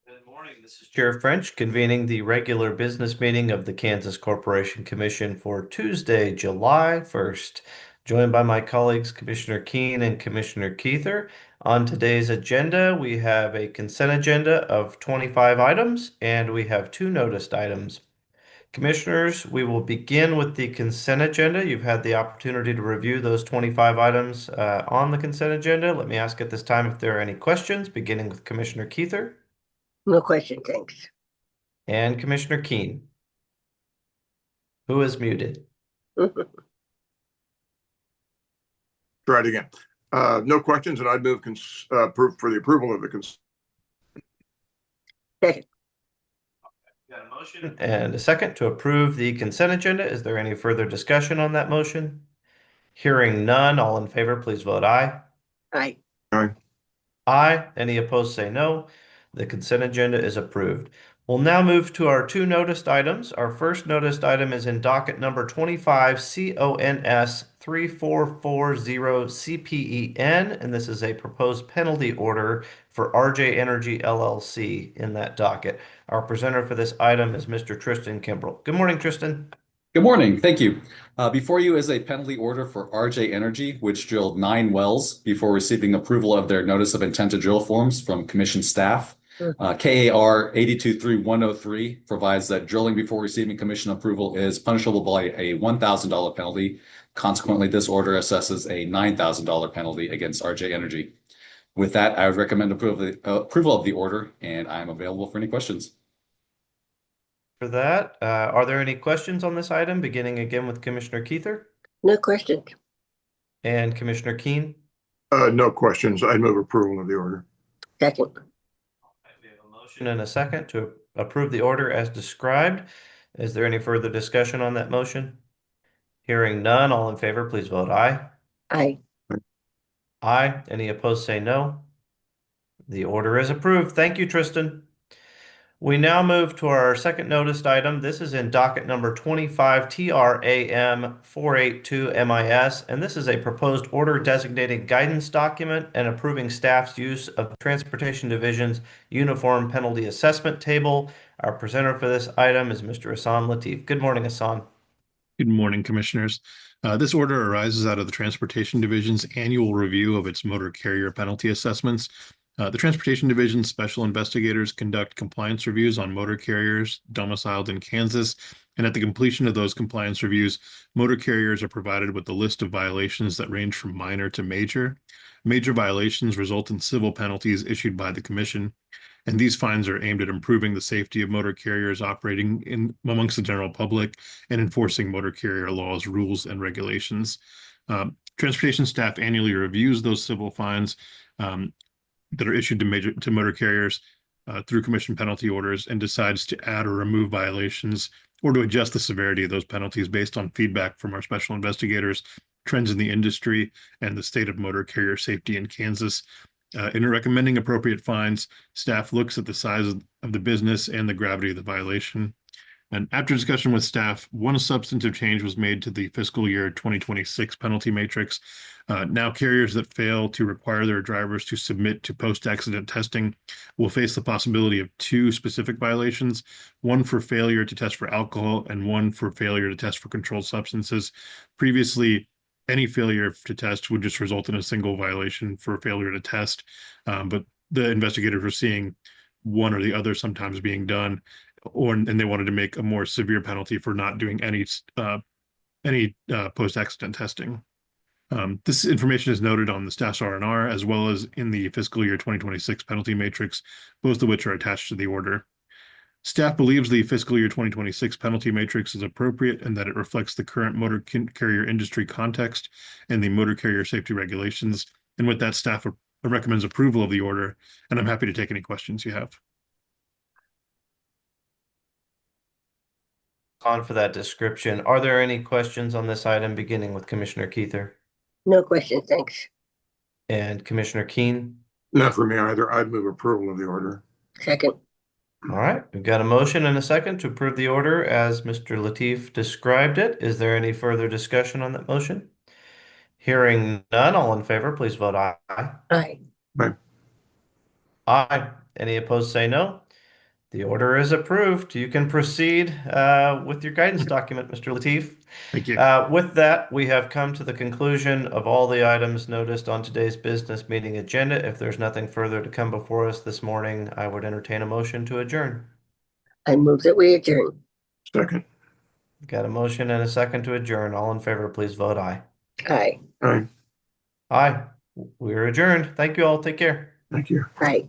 Good morning. This is Chair French convening the regular business meeting of the Kansas Corporation Commission for Tuesday, July 1st. Joined by my colleagues, Commissioner Keene and Commissioner Keither. On today's agenda, we have a consent agenda of 25 items, and we have two noticed items. Commissioners, we will begin with the consent agenda. You've had the opportunity to review those 25 items on the consent agenda. Let me ask at this time if there are any questions, beginning with Commissioner Keither. No question, thanks. And Commissioner Keene, who is muted. Try it again. No questions, and I'd move for the approval of the consent. Second. Got a motion and a second to approve the consent agenda. Is there any further discussion on that motion? Hearing none, all in favor, please vote aye. Aye. Aye. Aye. Any opposed, say no. The consent agenda is approved. We'll now move to our two noticed items. Our first noticed item is in docket number 25 CONS 3440 CPEN, and this is a proposed penalty order for RJ Energy LLC in that docket. Our presenter for this item is Mr. Tristan Kimbrell. Good morning, Tristan. Good morning. Thank you. Before you is a penalty order for RJ Energy, which drilled 9 wells before receiving approval of their notice of intent to drill forms from commission staff. KAR 823103 provides that drilling before receiving commission approval is punishable by a $1,000 penalty. Consequently, this order assesses a $9,000 penalty against RJ Energy. With that, I would recommend approval of the order, and I am available for any questions. For that, are there any questions on this item, beginning again with Commissioner Keither No questions. and Commissioner Keene? No questions. I'd move approval of the order. Second. We have a motion and a second to approve the order as described. Is there any further discussion on that motion? Hearing none, all in favor, please vote aye. Aye. Aye. Any opposed, say no. The order is approved. Thank you, Tristan. We now move to our second noticed item. This is in docket number 25 TRAM 482 MIS, and this is a proposed order designating guidance document and approving staff's use of Transportation Division's Uniform Penalty Assessment Table. Our presenter for this item is Mr. Hassan Latif. Good morning, Hassan. Good morning, Commissioners. This order arises out of the Transportation Division's annual review of its motor carrier penalty assessments. The Transportation Division's special investigators conduct compliance reviews on motor carriers domiciled in Kansas, and at the completion of those compliance reviews, motor carriers are provided with a list of violations that range from minor to major. Major violations result in civil penalties issued by the Commission, and these fines are aimed at improving the safety of motor carriers operating amongst the general public and enforcing motor carrier laws, rules, and regulations. Transportation staff annually reviews those civil fines that are issued to motor carriers through commission penalty orders and decides to add or remove violations or to adjust the severity of those penalties based on feedback from our special investigators, trends in the industry, and the state of motor carrier safety in Kansas. In recommending appropriate fines, staff looks at the size of the business and the gravity of the violation. And after discussion with staff, one substantive change was made to the fiscal year 2026 penalty matrix. Now carriers that fail to require their drivers to submit to post-accident testing will face the possibility of 2 specific violations, one for failure to test for alcohol and one for failure to test for controlled substances. Previously, any failure to test would just result in a single violation for failure to test, but the investigators were seeing one or the other sometimes being done, and they wanted to make a more severe penalty for not doing any post-accident testing. This information is noted on the staff's R&R as well as in the fiscal year 2026 penalty matrix, both of which are attached to the order. Staff believes the fiscal year 2026 penalty matrix is appropriate and that it reflects the current motor carrier industry context and the motor carrier safety regulations. And with that, staff recommends approval of the order, and I'm happy to take any questions you have. On for that description. Are there any questions on this item, beginning with Commissioner Keither No questions, thanks. and Commissioner Keene? Not for me either. I'd move approval of the order. Second. All right, we've got a motion and a second to approve the order as Mr. Latif described it. Is there any further discussion on that motion? Hearing none, all in favor, please vote aye. Aye. Aye. Any opposed, say no. The order is approved. You can proceed with your guidance document, Mr. Latif. Thank you. With that, we have come to the conclusion of all the items noticed on today's business meeting agenda. If there's nothing further to come before us this morning, I would entertain a motion to adjourn. I move that we adjourn. Second. Got a motion and a second to adjourn. All in favor, please vote aye. Aye. Aye. Aye. We're adjourned. Thank you all. Take care. Thank you. Aye.